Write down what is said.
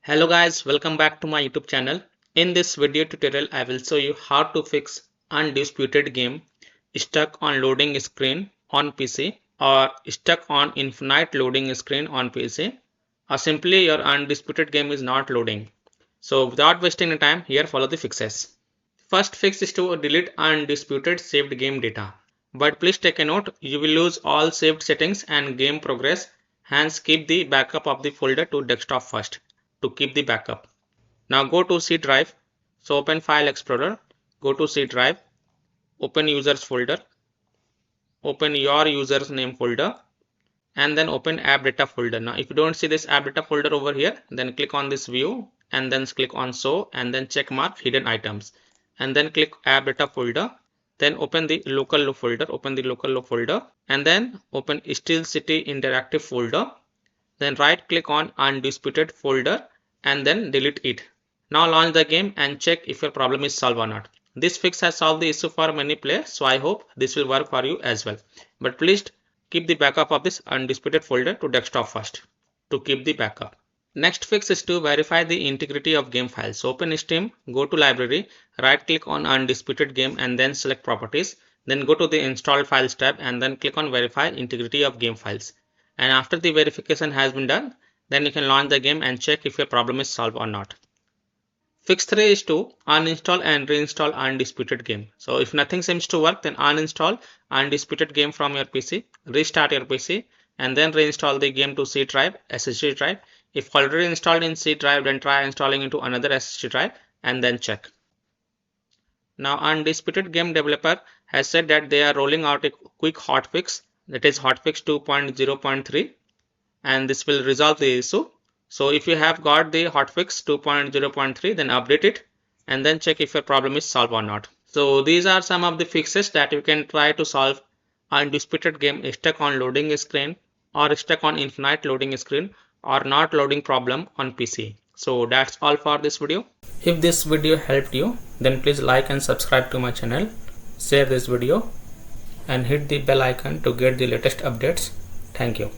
Hello guys, welcome back to my YouTube channel. In this video tutorial, I will show you how to fix Undisputed game stuck on loading screen on PC or stuck on infinite loading screen on PC, or simply your Undisputed game is not loading. So without wasting any time, here follow the fixes. First fix is to delete Undisputed saved game data. But please take a note, you will lose all saved settings and game progress, hence keep the backup of the folder to desktop first to keep the backup. Now go to C drive. So open File Explorer, go to C drive, open users folder, open your users name folder, and then open app data folder. Now if you don't see this app data folder over here, then click on this view and then click on show and then check mark hidden items and then click app data folder. Then open the local folder, and then open Steel City Interactive folder. Then right click on Undisputed folder and then delete it. Now launch the game and check if your problem is solved or not. This fix has solved the issue for many players, so I hope this will work for you as well. But please keep the backup of this Undisputed folder to desktop first to keep the backup. Next fix is to verify the integrity of game files. So open Steam, go to library, right click on Undisputed game and then select properties. Then go to the installed files tab and then click on verify integrity of game files. And after the verification has been done, then you can launch the game and check if your problem is solved or not. Fix 3 is to uninstall and reinstall Undisputed game. So if nothing seems to work, then uninstall Undisputed game from your PC, restart your PC and then reinstall the game to C drive, SSD drive. If already installed in C drive, then try installing into another SSD drive and then check. Now Undisputed game developer has said that they are rolling out a quick hotfix, that is hotfix 2.0.3, and this will resolve the issue. So if you have got the hotfix 2.0.3, then update it and then check if your problem is solved or not. So these are some of the fixes that you can try to solve Undisputed game stuck on loading screen or stuck on infinite loading screen or not loading problem on PC. So that's all for this video. If this video helped you, then please like and subscribe to my channel, share this video and hit the bell icon to get the latest updates. Thank you.